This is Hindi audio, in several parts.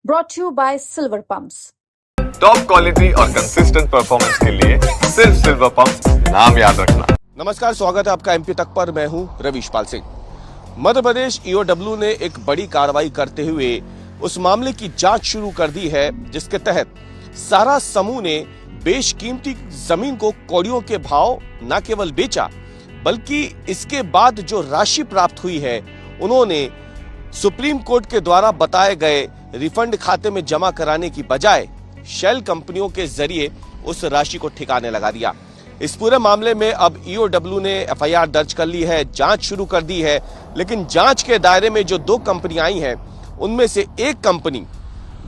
brought to you by Silver Pumps. Top quality और कंसिस्टेंट परफॉर्मेंस के लिए सिर्फ सिल्वर पंप्स, नाम याद रखना। नमस्कार, स्वागत है आपका एमपी तक पर। मैं हूं रविशपाल सिंह। मध्य प्रदेश ईओडब्ल्यू ने एक बड़ी कार्रवाई करते हुए उस मामले की जांच शुरू कर दी है जिसके तहत सारा समूह ने बेशकीमती जमीन को कौड़ियों के भाव न केवल बेचा, बल्कि इसके बाद जो राशि प्राप्त हुई है उन्होंने सुप्रीम कोर्ट के द्वारा बताए गए रिफंड खाते में जमा कराने की बजाय शेल कंपनियों के जरिए उस राशि को ठिकाने लगा दिया। इस पूरे मामले में अब ईओडब्ल्यू ने एफआईआर दर्ज कर ली है, जांच शुरू कर दी है। लेकिन जांच के दायरे में जो दो कंपनियां आई हैं उनमें से एक कंपनी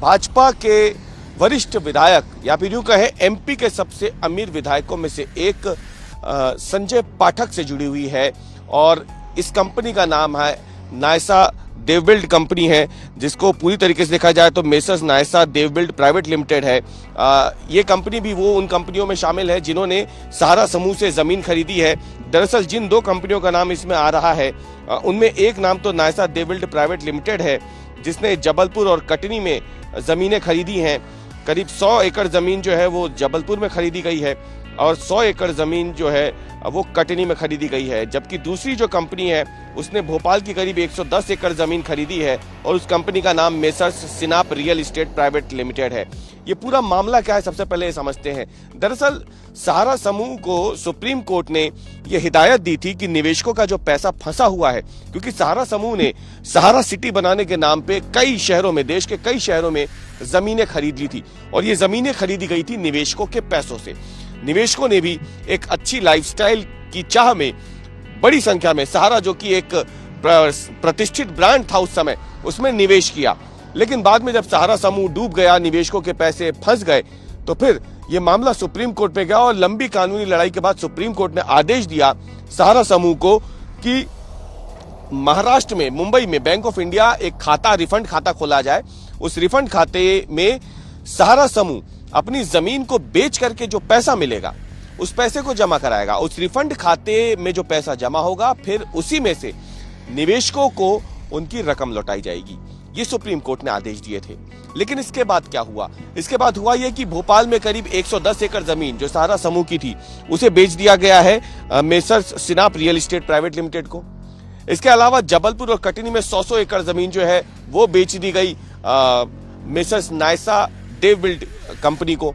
भाजपा के वरिष्ठ विधायक या फिर यूं कहें एमपी के सबसे अमीर विधायकों में से एक संजय पाठक से जुड़ी हुई है और इस कंपनी का नाम है नायसा देवबिल्ड कंपनी है, जिसको पूरी तरीके से देखा जाए तो मेसर्स नायसा देवबिल्ड प्राइवेट लिमिटेड है। ये कंपनी भी वो उन कंपनियों में शामिल है जिन्होंने सहारा समूह से जमीन खरीदी है। दरअसल जिन दो कंपनियों का नाम इसमें आ रहा है उनमें एक नाम तो नायसा देवबिल्ड प्राइवेट लिमिटेड है, जिसने जबलपुर और कटनी में जमीनें खरीदी हैं। करीब 100 एकड़ जमीन जो है वो जबलपुर में खरीदी गई है और 100 एकड़ जमीन जो है वो कटनी में खरीदी गई है। जबकि दूसरी जो कंपनी है उसने भोपाल की करीब 110 एकड़ जमीन खरीदी है और उस कंपनी का नाम मेसर्स सिनाप रियल एस्टेट प्राइवेट लिमिटेड है। ये पूरा मामला क्या है, सबसे पहले ये समझते हैं। दरअसल सहारा समूह को सुप्रीम कोर्ट ने ये हिदायत दी थी कि निवेशकों का जो पैसा फंसा हुआ है, क्योंकि सहारा समूह ने सहारा सिटी बनाने के नाम पे कई शहरों में, देश के कई शहरों में जमीनें खरीद ली थी और ये जमीनें खरीदी गई थी निवेशकों के पैसों से। निवेशकों ने भी एक अच्छी लाइफस्टाइल की चाह में बड़ी संख्या में सहारा, जो कि एक प्रतिष्ठित ब्रांड था उस समय, उसमें निवेश किया। लेकिन बाद में जब सहारा समूह डूब गया, निवेशकों के पैसे फंस गए, तो फिर यह मामला सुप्रीम कोर्ट में गया और लंबी कानूनी लड़ाई के बाद सुप्रीम कोर्ट ने आदेश दिया सहारा समूह को कि महाराष्ट्र में, मुंबई में बैंक ऑफ इंडिया एक खाता, रिफंड खाता खोला जाए। उस रिफंड खाते में सहारा समूह अपनी जमीन को बेच करके जो पैसा मिलेगा उस पैसे को जमा कराएगा। उस रिफंड खाते में जो पैसा जमा होगा फिर उसी में से निवेशकों को उनकी रकम लौटाई जाएगी। ये सुप्रीम कोर्ट ने आदेश दिए थे। लेकिन इसके बाद क्या हुआ? इसके बाद हुआ यह कि भोपाल में करीब 110 एकड़ जमीन जो सहारा समूह की थी उसे बेच दिया गया है मेसर्स सिनाप रियल एस्टेट प्राइवेट लिमिटेड को। इसके अलावा जबलपुर और कटनी में 100 एकड़ जमीन जो है वो बेच दी गई मेसर्स नायसा देवबिल्ड कंपनी को।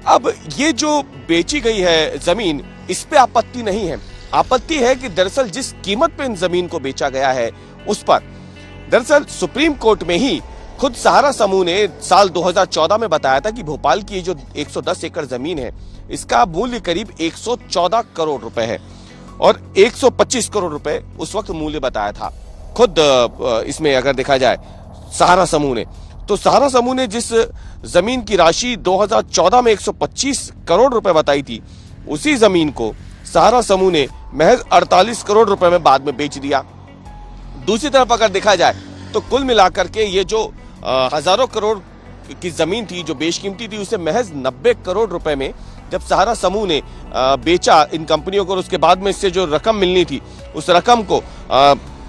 अब ये जो बेची गई है जमीन, इस पे आपत्ति नहीं है। आपत्ति है कि दरअसल जिस कीमत पे इन जमीन को बेचा गया है उस पर दरअसल सुप्रीम कोर्ट में ही खुद सहारा समूह ने साल 2014 में बताया था कि भोपाल की जो 110 एकड़ जमीन है इसका मूल्य करीब 114 करोड़ रुपए है और 125 करोड़ रुपए उस वक्त मूल्य बताया था खुद इसमें अगर देखा जाए सहारा समूह ने। तो सहारा समूह ने जिस जमीन की राशि 2014 में 125 करोड़ रुपए बताई थी, उसी जमीन को सहारा समूह ने महज 48 करोड़ रुपए में बाद में बेच दिया। दूसरी तरफ अगर देखा जाए तो कुल मिलाकर के ये जो हजारों करोड़ की जमीन थी जो बेशकीमती थी, उसे महज 90 करोड़ रुपए में जब सहारा समूह ने बेचा इन कंपनियों को, और उसके बाद में इससे जो रकम मिलनी थी उस रकम को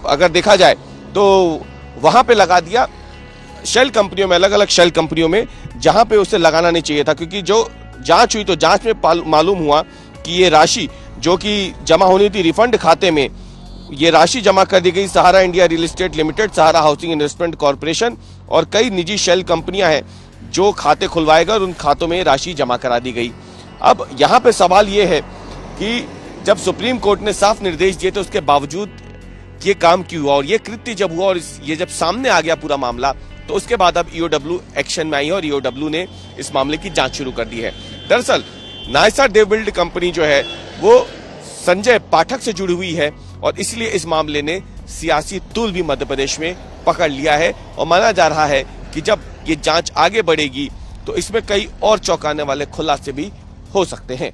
अगर देखा जाए तो वहां पे लगा दिया शेल कंपनियों में, अलग अलग शेल कंपनियों में, जहां पे उसे लगाना नहीं चाहिए था। क्योंकि जो जांच हुई तो जांच में मालूम हुआ कि ये राशि जो कि जमा होनी थी रिफंड खाते में, ये राशि जमा कर दी गई सहारा इंडिया रियल एस्टेट लिमिटेड, सहारा हाउसिंग इन्वेस्टमेंट कॉर्पोरेशन और कई निजी शेल कंपनियां हैं जो खाते खुलवाएगा और उन खातों में राशि जमा करा दी गई। अब यहाँ पे सवाल ये है कि जब सुप्रीम कोर्ट ने साफ निर्देश दिए तो उसके बावजूद ये काम क्यों हुआ, और ये कृत्य जब हुआ और ये जब सामने आ गया पूरा मामला, तो उसके बाद अब ईओडब्ल्यू एक्शन में आई है और ईओडब्ल्यू ने इस मामले की जांच शुरू कर दी है। दरअसल नायसा देवबिल्ड कंपनी जो है वो संजय पाठक से जुड़ी हुई है और इसलिए इस मामले ने सियासी तूल भी मध्य प्रदेश में पकड़ लिया है और माना जा रहा है कि जब ये जांच आगे बढ़ेगी तो इसमें कई और चौंकाने वाले खुलासे भी हो सकते हैं।